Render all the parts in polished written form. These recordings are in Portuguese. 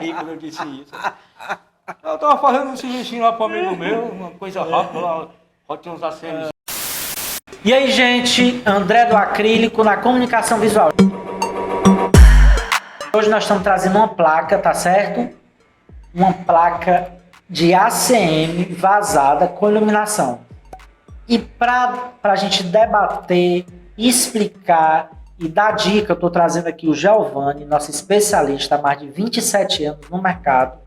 rir quando eu disse isso. Eu tava fazendo um serviço lá pro amigo meu, uma coisa rápida lá, pode ter uns ACMs. E aí, gente, André do Acrílico na comunicação visual. Hoje nós estamos trazendo uma placa, tá certo? Uma placa de ACM vazada com iluminação. E para a gente debater, explicar e dar dica, eu estou trazendo aqui o Giovanni, nosso especialista há mais de 27 anos no mercado.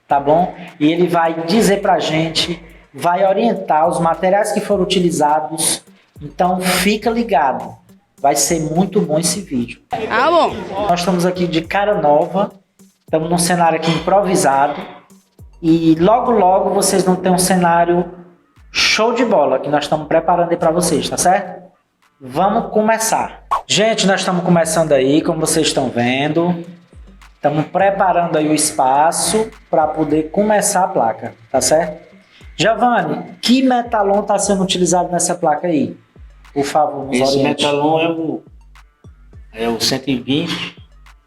Tá bom? E ele vai dizer pra gente, vai orientar os materiais que foram utilizados. Então fica ligado, vai ser muito bom esse vídeo. Ah, bom. Nós estamos aqui de cara nova, estamos num cenário aqui improvisado e logo vocês vão ter um cenário show de bola que nós estamos preparando aí para vocês, tá certo? Vamos começar. Gente, nós estamos começando aí, como vocês estão vendo. Estamos preparando aí o espaço para poder começar a placa, tá certo? Giovanni, que metalon está sendo utilizado nessa placa aí? Por favor, nos Esse oriente. metalon é o 120,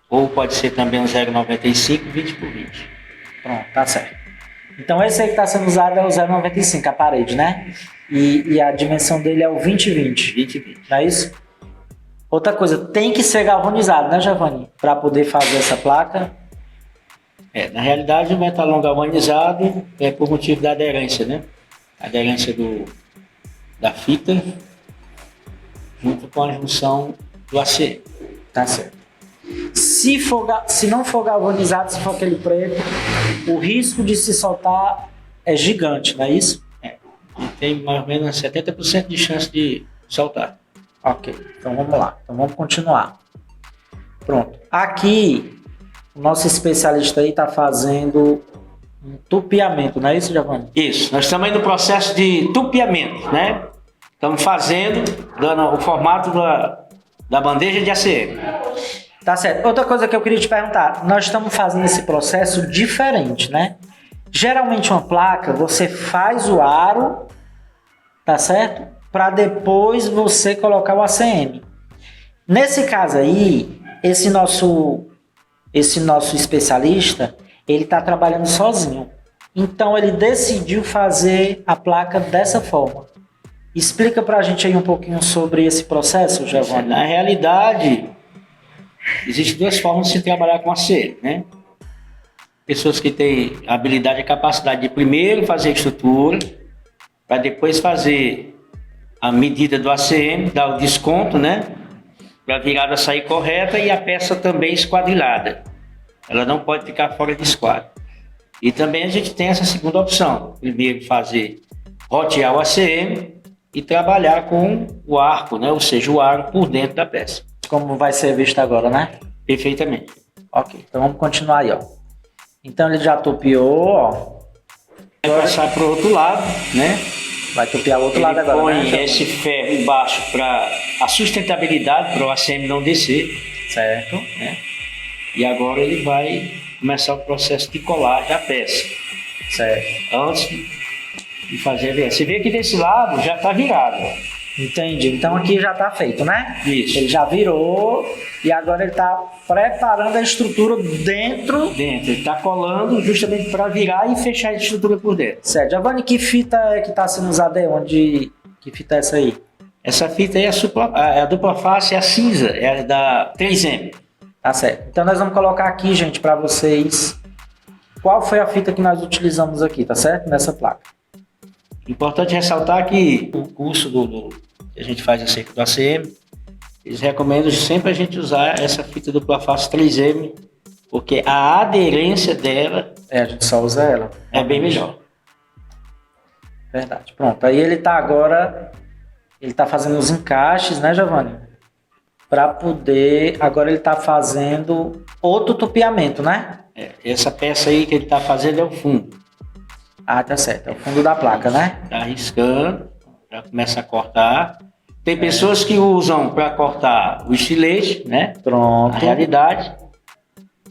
ou pode ser também um 0,95, 20 por 20. Pronto, tá certo. Então esse aí que está sendo usado é o 0,95, a parede, né? E a dimensão dele é o 20-20. 20. Não é isso? Outra coisa, tem que ser galvanizado, né, Giovanni? Para poder fazer essa placa. Na realidade, o metalon galvanizado é por motivo da aderência, né? A aderência da fita junto com a junção do ACM. Tá certo. Se não for galvanizado, se for aquele preto, o risco de se soltar é gigante, não é isso? E tem mais ou menos 70% de chance de soltar. Ok, então vamos lá. Então vamos continuar. Pronto. Aqui, o nosso especialista aí está fazendo um tupiamento, não é isso, Giovanni? Isso, nós estamos aí no processo de tupiamento, né? Estamos dando o formato da bandeja de ACM. Tá certo. Outra coisa que eu queria te perguntar, nós estamos fazendo esse processo diferente, né? Geralmente uma placa, você faz o aro, tá certo? Para depois você colocar o ACM. Nesse caso aí, esse nosso especialista, ele está trabalhando sozinho. Então ele decidiu fazer a placa dessa forma. Explica para a gente aí um pouquinho sobre esse processo, Giovanni. Na realidade, existem duas formas de se trabalhar com ACM, né? Pessoas que têm habilidade e capacidade de primeiro fazer a estrutura, para depois fazer a medida do ACM, dar o desconto, né? Para a virada sair correta e a peça também esquadrilhada. Ela não pode ficar fora de esquadro. E também a gente tem essa segunda opção. Primeiro rotear o ACM e trabalhar com o arco, né? Ou seja, o aro por dentro da peça. Como vai ser visto agora, né? Perfeitamente. Ok, então vamos continuar aí, ó. Então ele já topiou, ó. Vai passar para o outro lado, né? Vai topiar o outro lado agora, põe né? esse ferro embaixo para a sustentabilidade, para o ACM não descer. Certo. Né? E agora ele vai começar o processo de colagem da peça. Certo. Antes de fazer a virada. Você vê que desse lado já está virado. Ó. Entendi. Então aqui já está feito, né? Isso. Ele já virou e agora ele está preparando a estrutura dentro. Ele está colando justamente para virar e fechar a estrutura por dentro. Certo. Giovanni, que fita é que está sendo usada aí? Que fita é essa aí? Essa fita aí é a dupla face, é a cinza, é a da 3M. Tá certo. Então nós vamos colocar aqui, gente, para vocês qual foi a fita que nós utilizamos aqui, tá certo? Nessa placa. Importante ressaltar que o curso que a gente faz acerca do ACM, eles recomendam sempre a gente usar essa fita dupla face 3M, porque a aderência dela a gente só usa ela. é bem melhor. Verdade. Pronto. Aí ele tá fazendo os encaixes, né, Giovanni? Para poder... Agora ele tá fazendo outro tupiamento, né? Essa peça aí que ele está fazendo é o fundo. Ah, tá certo. É o fundo da placa, né? Está riscando, já começa a cortar. Tem pessoas que usam para cortar o estilete, né? Pronto. Na realidade.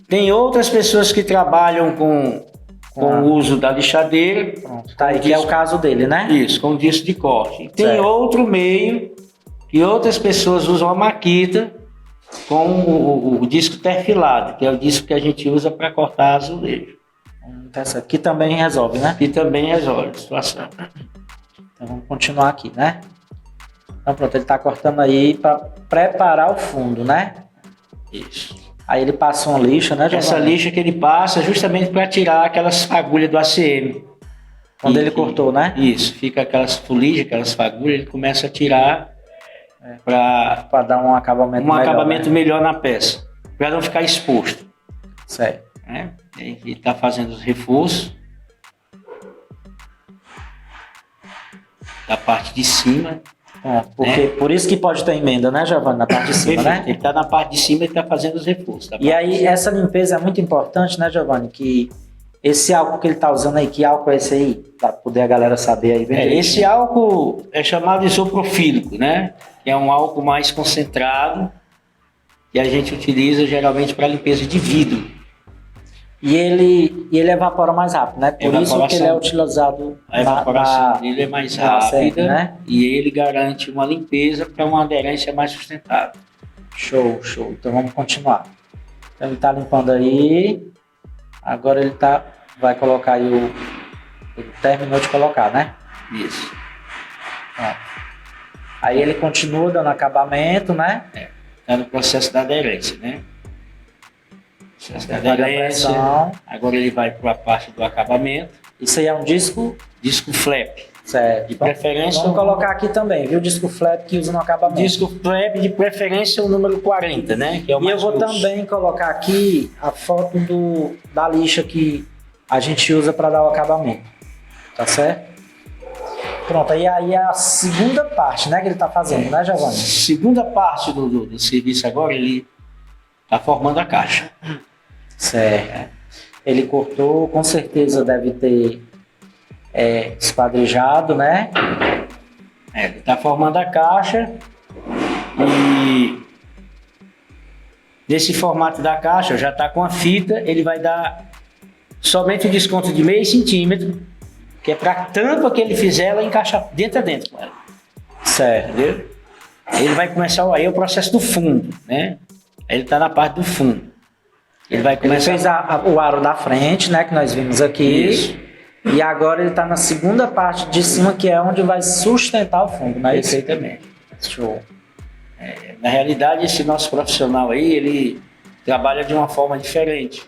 Tem outras pessoas que trabalham com o uso da lixadeira. Pronto. Tá aí, que é o caso dele, né? Isso, com disco de corte. Tem Certo. outro meio que outras pessoas usam a maquita com o disco terfilado, que é o disco que a gente usa para cortar azulejo. Interessante. Que também resolve, né? E também resolve a situação. Então vamos continuar aqui, né? Então pronto, ele está cortando aí para preparar o fundo, né? Isso. Aí ele passa uma lixa, né, Giovanni? Essa lixa que ele passa justamente para tirar aquelas fagulhas do ACM. Quando ele cortou, né? Isso, fica aquelas fuligens, aquelas fagulhas, ele começa a tirar para dar um acabamento melhor. Acabamento melhor na peça, para não ficar exposto. Certo. Né? Ele está fazendo os reforços da parte de cima. Porque, por isso que pode ter emenda, né, Giovanni? Na parte de cima, né? Ele está na parte de cima e está fazendo os reforços. E aí, essa limpeza é muito importante, né, Giovanni? Que esse álcool que ele está usando aí, que álcool é esse aí? Para poder a galera saber aí. Esse álcool é chamado isopropílico, né? Que é um álcool mais concentrado que a gente utiliza geralmente para limpeza de vidro. E ele evapora mais rápido, né? Por isso que ele é utilizado. A evaporação dele é mais rápida, né? E ele garante uma limpeza para uma aderência mais sustentável. Show. Então vamos continuar. Então ele está limpando aí. Agora ele vai colocar aí ele terminou de colocar, né? Isso. Aí ele continua dando acabamento, né? Está no processo da aderência, né? Agora ele vai para a parte do acabamento. Isso aí é um disco? Disco flap. Certo. De preferência. Vamos colocar aqui também, viu? Disco flap que usa no acabamento. Disco flap de preferência o número 40, né? Que é o mais eu vou grosso. também colocar aqui a foto da lixa que a gente usa para dar o acabamento. Tá certo? Pronto, aí é a segunda parte, né? Que ele tá fazendo, né, Giovanni? Segunda parte do serviço agora, ele tá formando a caixa. Certo. Ele cortou, com certeza deve ter esquadrijado, né? Ele está formando a caixa e nesse formato da caixa já está com a fita, ele vai dar somente um desconto de meio centímetro, que é para a tampa que ele fizer, ela encaixar dentro a dentro com ela. Certo. Entendeu? Ele vai começar aí o processo do fundo, né? Ele está na parte do fundo. Ele vai começar. Ele fez o aro da frente, né? Que nós vimos aqui. Isso. E agora ele está na segunda parte de cima, que é onde vai sustentar o fundo, né? Perfeitamente. Show. Na realidade, esse nosso profissional aí, ele trabalha de uma forma diferente.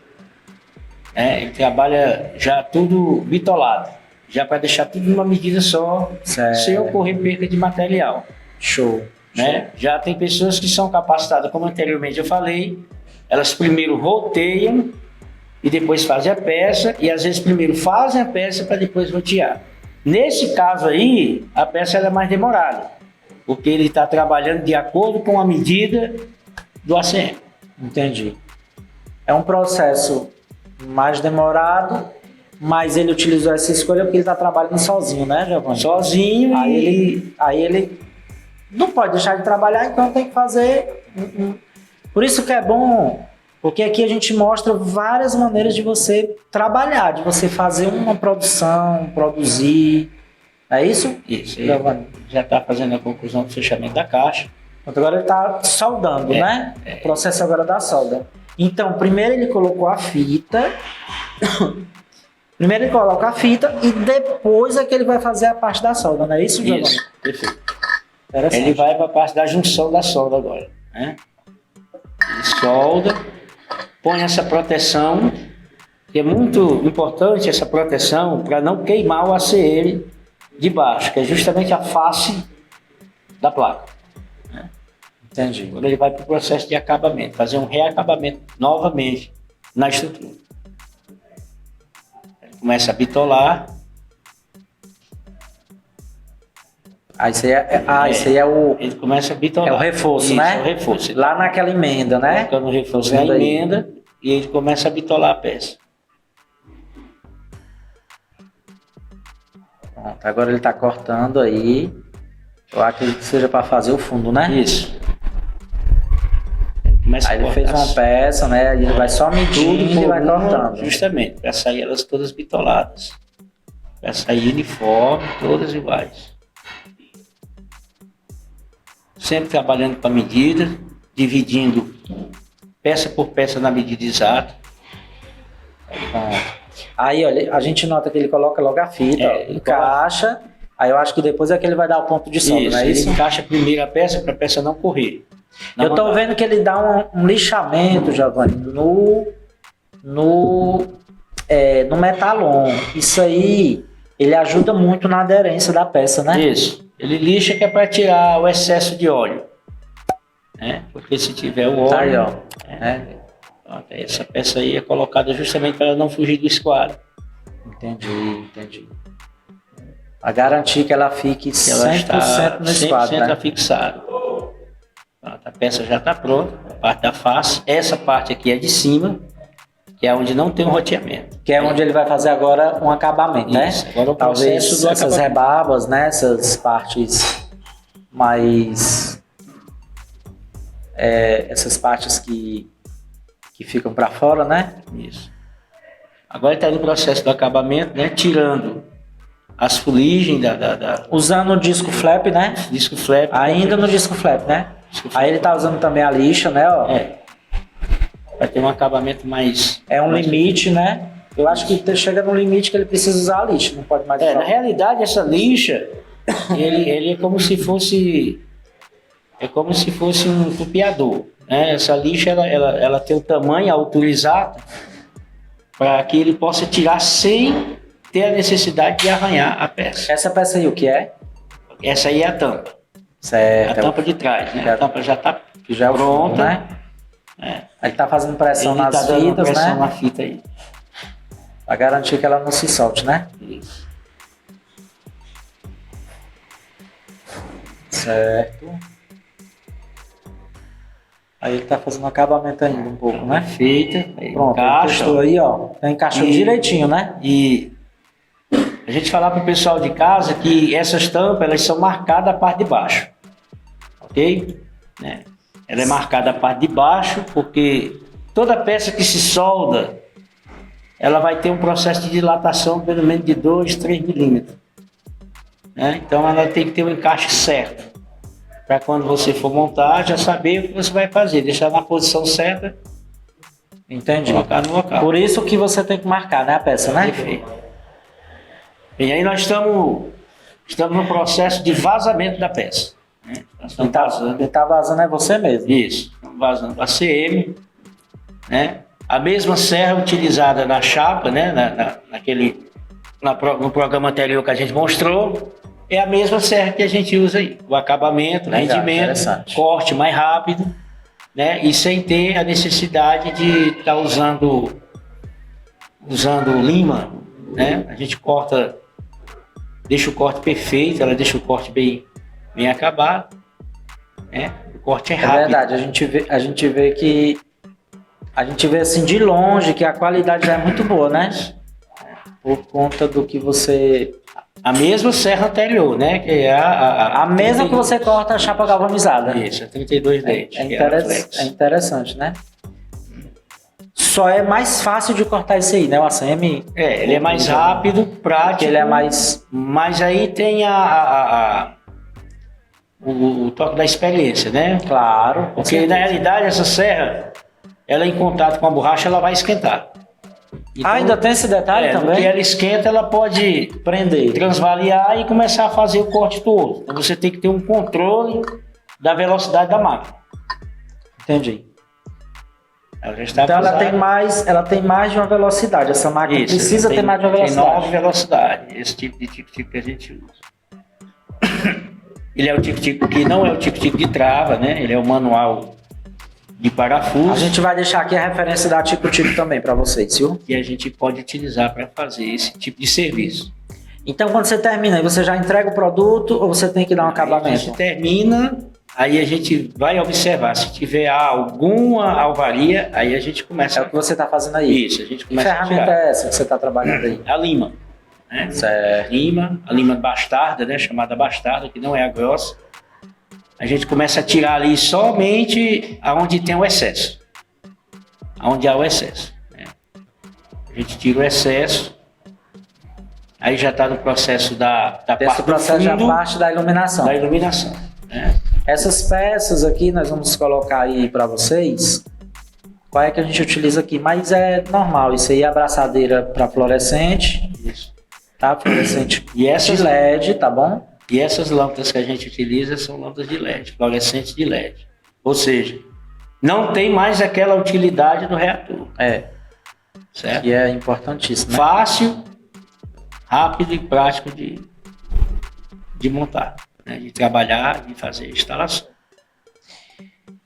Ele trabalha já tudo bitolado, já para deixar tudo numa medida só, certo, sem ocorrer perca de material. Show. Né? Já tem pessoas que são capacitadas, como anteriormente eu falei, elas primeiro roteiam e depois fazem a peça, e às vezes primeiro fazem a peça para depois rotear. Nesse caso aí, a peça ela é mais demorada, porque ele está trabalhando de acordo com a medida do ACM. Entendi. É um processo mais demorado, mas ele utilizou essa escolha porque ele está trabalhando sozinho, né, Giovanni? Sozinho. Aí ele não pode deixar de trabalhar, então tem que fazer. Por isso que é bom, porque aqui a gente mostra várias maneiras de você trabalhar, de você fazer uma produção, produzir. É isso? Isso. Giovanni já está fazendo a conclusão do fechamento da caixa. Agora ele está soldando, né? O processo agora da solda. Então, primeiro ele colocou a fita. Primeiro ele coloca a fita e depois é que ele vai fazer a parte da solda, não é isso, Giovanni? Isso, perfeito. Ele vai para a parte da junção da solda agora, né? Ele solda, põe essa proteção, que é muito importante essa proteção para não queimar o ACM de baixo, que é justamente a face da placa. Né? Entendi. Agora ele vai para o processo de acabamento, fazer um reacabamento novamente na estrutura. Ele começa a bitolar. Isso aí é o... Ele começa a bitolar. É o reforço, isso, né? É o reforço. Lá naquela emenda, né? Colocando o reforço na emenda e ele começa a bitolar a peça. Pronto, agora ele está cortando aí. Eu acredito que seja para fazer o fundo, né? Isso. Aí ele fez uma peça, né? Aí ele vai só medindo e vai cortando. Justamente, para sair elas todas bitoladas. Para sair uniforme, todas iguais. Sempre trabalhando com a medida, dividindo peça por peça na medida exata. Aí, olha, a gente nota que ele coloca logo a fita, ó, encaixa, aí eu acho que depois é que ele vai dar o ponto de solda, não é isso? Ele encaixa primeiro a peça para a peça não correr. Eu tô vendo que ele dá um lixamento, Giovanni, no metalon. Isso aí, ele ajuda muito na aderência da peça, né? Isso. Ele lixa que é para tirar o excesso de óleo. Né? Porque se tiver o óleo... Tá aí, ó. Essa peça aí é colocada justamente para ela não fugir do esquadro. Entendi. Para garantir que ela fique 100% no esquadro, 100% né? fixada. A peça já está pronta, a parte da face. Essa parte aqui é de cima, que é onde não tem um roteamento. Que é onde ele vai fazer agora um acabamento, Isso. né? Agora o talvez processo do essas acabamento. rebabas, né? Essas partes mais... essas partes que ficam para fora, né? Isso. Agora está no processo do acabamento, né? Tirando as fuligens Usando o disco flap, né? disco flap. Ainda no disco flap, né? Aí ele tá usando também a lixa, né? Ó. Vai ter um acabamento mais... É um limite, né? Eu acho que chega no limite que ele precisa usar a lixa, não pode mais usar. Na realidade, essa lixa, ele é como se fosse... É como se fosse um tupiador. Né? Essa lixa, ela tem o tamanho, a altura exata, para que ele possa tirar sem ter a necessidade de arranhar a peça. Essa peça aí, o que é? Essa aí é a tampa. Certo. A tampa de trás, né? A tampa já está já pronta. Né? Ele está fazendo pressão Ele nas tá dando fitas, pressão né? na fita aí. Para garantir que ela não se solte, né? Isso. Certo. Aí ele tá fazendo acabamento ainda um pouco, né? Feita. Pronto, Encaixa. testou aí, ó. Então encaixou direitinho, né? E a gente falar para o pessoal de casa que essas tampas, elas são marcadas a parte de baixo. Ok? Né? Ela é marcada a parte de baixo porque toda peça que se solda, ela vai ter um processo de dilatação pelo menos de 2, 3 milímetros. Né? Então ela tem que ter o encaixe certo. Para quando você for montar, já saber o que você vai fazer. Deixar na posição certa. Entendi. Colocar no local. Por isso que você tem que marcar, né, a peça, né? Perfeito. E aí nós estamos no processo de vazamento da peça. Né? Nós estamos vazando. Quem tá vazando é você mesmo. Isso. Estamos vazando a CM. Né? A mesma serra utilizada na chapa, né? No programa anterior que a gente mostrou, é a mesma serra que a gente usa aí. O acabamento, Legal, rendimento, corte mais rápido, né? E sem ter a necessidade de estar usando lima, né? A gente corta, deixa o corte perfeito, ela deixa o corte bem acabado, né? O corte é rápido. É verdade, a gente vê assim de longe que a qualidade já é muito boa, né? Por conta do que você... A mesma serra anterior, né? Que é a mesma que você corta a chapa galvanizada. Isso, a 32 dentes. É interessante, né? Só é mais fácil de cortar esse aí, né? O ACM. Ele é mais rápido, prático. Ele é mais... Mas aí tem o toque da experiência, né? Claro. Porque na realidade essa serra, ela em contato com a borracha, ela vai esquentar. Então, ainda tem esse detalhe também? Porque ela esquenta, ela pode prender, transvaliar e começar a fazer o corte todo. Então você tem que ter um controle da velocidade da máquina. Entendi. Ela já está então ela tem mais de uma velocidade. Essa máquina precisa ter mais de uma velocidade. Tem 9 velocidades, esse tipo de tic-tic que a gente usa. Ele é o tic-tic que não é o tic-tic de trava, né? Ele é o manual de parafuso. A gente vai deixar aqui a referência da Tico-Tico também para vocês, viu? Que a gente pode utilizar para fazer esse tipo de serviço. Então, quando você termina, você já entrega o produto ou você tem que dar um acabamento? A gente termina, aí a gente vai observar. Se tiver alguma alvaria, aí a gente começa. É o que você está fazendo aí? Isso, a gente começa a tirar. Que ferramenta é essa que você está trabalhando aí? A lima. Né? Certo. A lima bastarda, né? Chamada bastarda, que não é a grossa. A gente começa a tirar ali somente aonde tem o excesso. Aonde há o excesso. Né? A gente tira o excesso. Aí já está no processo da parte do fundo. Esse processo já parte da iluminação. Da iluminação. Né? Essas peças aqui nós vamos colocar aí para vocês. Qual é que a gente utiliza aqui? Mas é normal, isso aí é abraçadeira para fluorescente, Isso. tá? Fluorescente E essas, de LED, tá bom? e essas lâmpadas que a gente utiliza são lâmpadas de LED, fluorescentes de LED. Ou seja, não tem mais aquela utilidade do reator, É, certo? que é importantíssimo, né? Fácil, rápido e prático de montar, né? De trabalhar e fazer a instalação.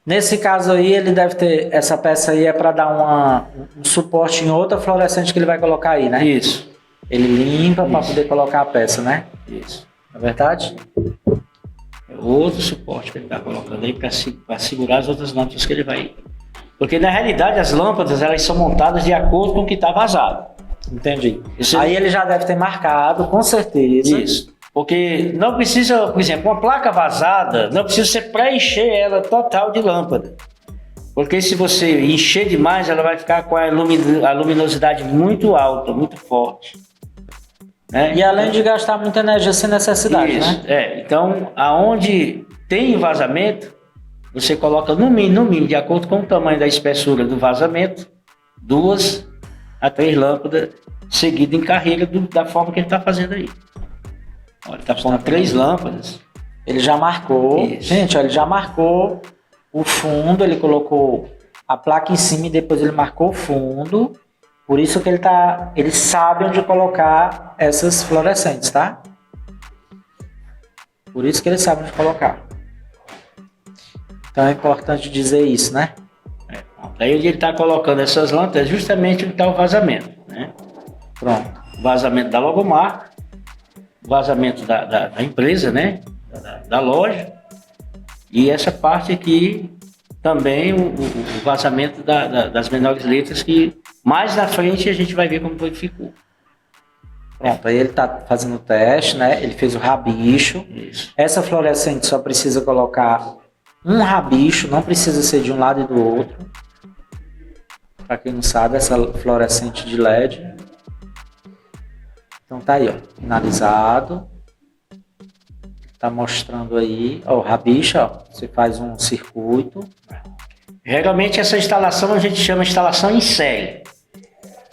Nesse caso aí, ele deve ter, essa peça aí é para dar um suporte em outra fluorescente que ele vai colocar aí, né? Isso, Ele limpa para Isso. poder colocar a peça, né? isso. Não é verdade? É outro suporte que ele está colocando aí para segurar as outras lâmpadas que ele vai. Porque na realidade as lâmpadas elas são montadas de acordo com o que está vazado. Entendi. Isso- Aí ele já deve ter marcado, com certeza. Isso. Porque não precisa, por exemplo, uma placa vazada, não precisa você preencher ela total de lâmpada. Porque se você encher demais, ela vai ficar com a luminosidade muito alta, muito forte. Né? E além de gastar muita energia sem necessidade, Isso, né? Então, aonde tem vazamento, você coloca no mínimo, de acordo com o tamanho da espessura do vazamento, 2 a 3 lâmpadas seguidas em carreira da forma que ele está fazendo aí. Olha, ele está pondo 3 lâmpadas. Ele já marcou. Isso. Gente, ó, ele já marcou o fundo, ele colocou a placa em cima e depois ele marcou o fundo. Por isso que ele sabe onde colocar essas fluorescentes, tá? Por isso que ele sabe onde colocar. Então é importante dizer isso, né? Aí onde ele está colocando essas lâmpadas é justamente onde está o vazamento. Né? Pronto. O vazamento da logomarca, o vazamento da empresa, né? Da loja. E essa parte aqui também o vazamento das menores letras, que mais na frente a gente vai ver como foi que ficou. Pronto, aí ele tá fazendo o teste, né? Ele fez o rabicho. Isso. Essa fluorescente só precisa colocar um rabicho, não precisa ser de um lado e do outro. Para quem não sabe, essa fluorescente de LED. Então tá aí, ó, finalizado. Tá mostrando aí, ó, o rabicho, ó, você faz um circuito. Geralmente essa instalação a gente chama de instalação em série.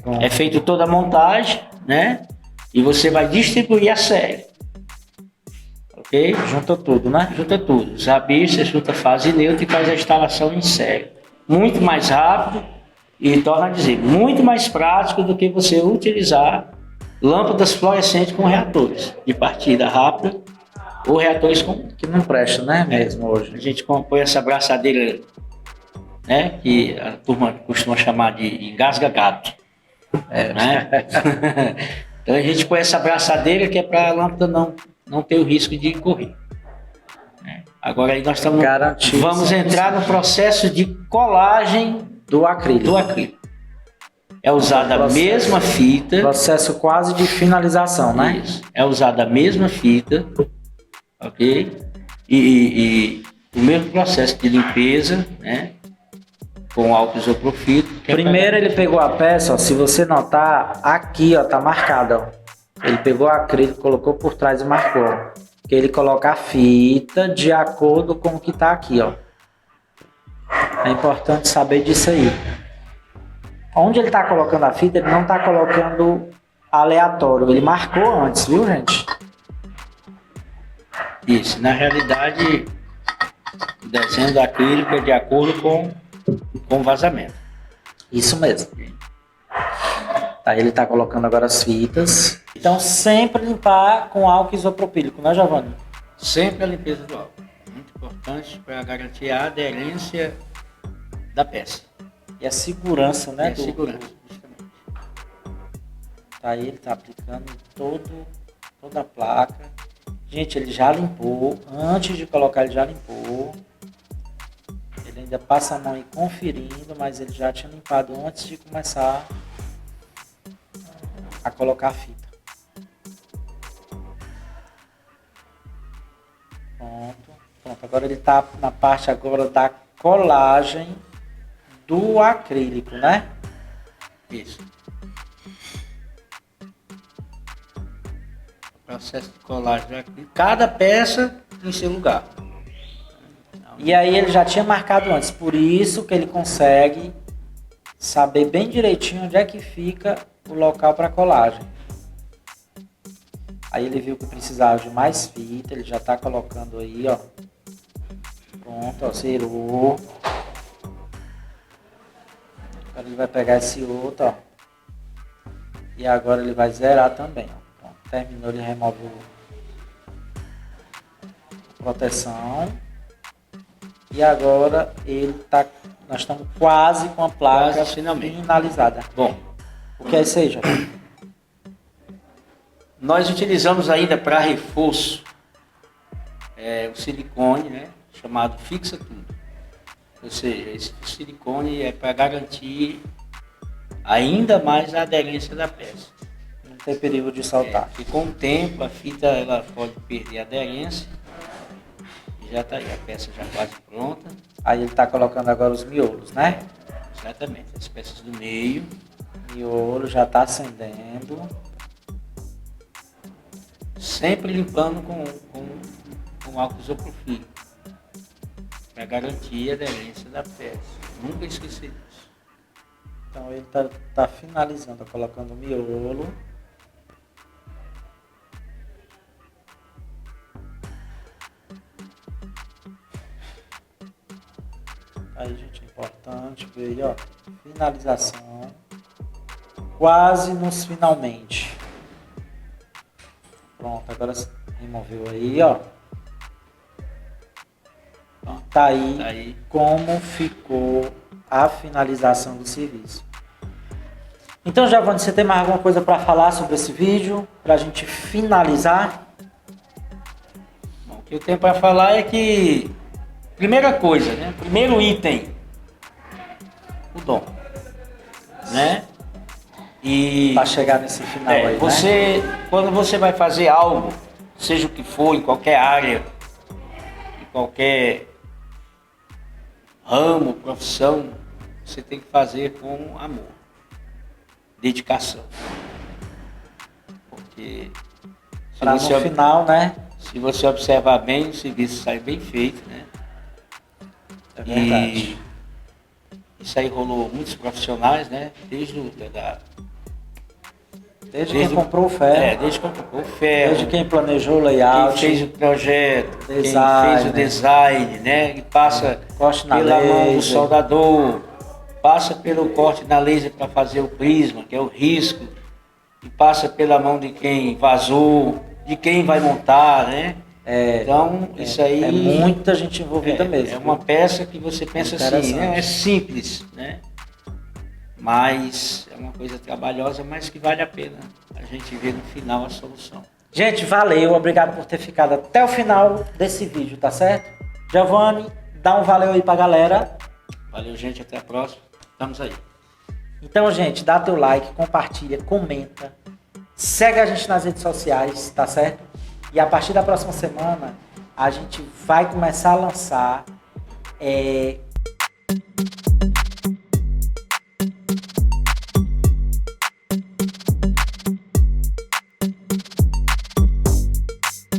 Pronto. É feito toda a montagem, né? E você vai distribuir a série. Ok? Junta tudo, né? Junta tudo. Os rabichos, você junta fase neutra e faz a instalação em série. Muito mais rápido e, torna a dizer, muito mais prático do que você utilizar lâmpadas fluorescentes com reatores de partida rápida ou reatores com... Que não presta, né? Mesmo A hoje. gente põe essa braçadeira, né? Que a turma costuma chamar de engasga-gato. Né? Então a gente põe essa braçadeira que é para a lâmpada não ter o risco de correr. Né? Agora aí nós estamos... Garantido. Vamos entrar no processo de colagem Do acrílico. do acrílico. É usada a mesma fita. Processo quase de finalização, né? Isso. É usada a mesma fita, ok? E o mesmo processo de limpeza, né? Com álcool isopropílico. Primeiro ele pegou a peça, ó, se você notar, aqui ó, tá marcada, ó. Ele pegou o acrílico, colocou por trás e marcou. Que ele coloca a fita de acordo com o que tá aqui, ó. É importante saber disso aí. Onde ele tá colocando a fita, ele não tá colocando aleatório. Ele marcou antes, viu, gente? Isso. Na realidade, o desenho do acrílico é de acordo com o vazamento. Isso mesmo. Aí ele tá colocando agora as fitas. Então sempre limpar com álcool isopropílico, né, Giovanni? Sempre a limpeza do álcool. Muito importante para garantir a aderência da peça. E a segurança, né? E a segurança, justamente. Aí ele tá aplicando em toda a placa. Gente, ele já limpou. Antes de colocar, ele já limpou. Ele ainda passa a mão aí conferindo, mas ele já tinha limpado antes de começar a colocar a fita. Pronto. Agora ele tá na parte agora da colagem do acrílico, né? Isso. Processo de colagem do acrílico. Cada peça em seu lugar. E aí ele já tinha marcado antes, por isso que ele consegue saber bem direitinho onde é que fica o local para colagem. Aí ele viu que precisava de mais fita, ele já está colocando aí, ó. Pronto, ó, zerou. Agora ele vai pegar esse outro, ó. E agora ele vai zerar também, ó. Pronto, terminou, ele remove a proteção. E agora nós estamos quase com a placa finalizada. Bom, o que é isso aí, Jota? Nós utilizamos ainda para reforço o silicone, né, chamado fixa tudo. Ou seja, esse silicone é para garantir ainda mais a aderência da peça. Não tem perigo de saltar. Porque com o tempo a fita ela pode perder a aderência. E já está aí, a peça já quase pronta. Aí ele está colocando agora os miolos, né? Exatamente, as peças do meio. Miolo já está acendendo. Sempre limpando com álcool isopropílico. Para garantir a aderência da peça. Nunca esquecer disso. Então ele tá finalizando, colocando o miolo. Aí, gente, é importante ver aí, ó. Finalização. Quase nos finalmente. Pronto, agora removeu aí, ó. Tá aí como ficou a finalização do serviço. Então, Giovanni, você tem mais alguma coisa para falar sobre esse vídeo? Para a gente finalizar? Bom, o que eu tenho para falar é que, primeira coisa, né? Primeiro item, o dom, né? E para chegar nesse final aí, quando você vai fazer algo, seja o que for, em qualquer área, em qualquer ramo, profissão, você tem que fazer com amor, dedicação. Porque para no final, né? Se você observar bem, o serviço sai bem feito, né? É verdade. E isso aí rolou muitos profissionais, né? Desde quem comprou o ferro. Desde quem comprou o ferro. Desde quem planejou o layout. Quem fez o projeto. Design, quem fez o design, né? E passa pela mão do soldador. Passa pelo corte na laser para fazer o prisma, que é o risco. E passa pela mão de quem vazou, de quem vai montar, né? Então, isso aí... É muita gente envolvida mesmo. É uma peça que você pensa assim, né? É simples, né? Mas é uma coisa trabalhosa, mas que vale a pena a gente ver no final a solução. Gente, valeu, obrigado por ter ficado até o final desse vídeo, tá certo? Giovanni, dá um valeu aí pra galera. Valeu, gente, até a próxima. Estamos aí. Então, gente, dá teu like, compartilha, comenta, segue a gente nas redes sociais, tá certo? E a partir da próxima semana, a gente vai começar a lançar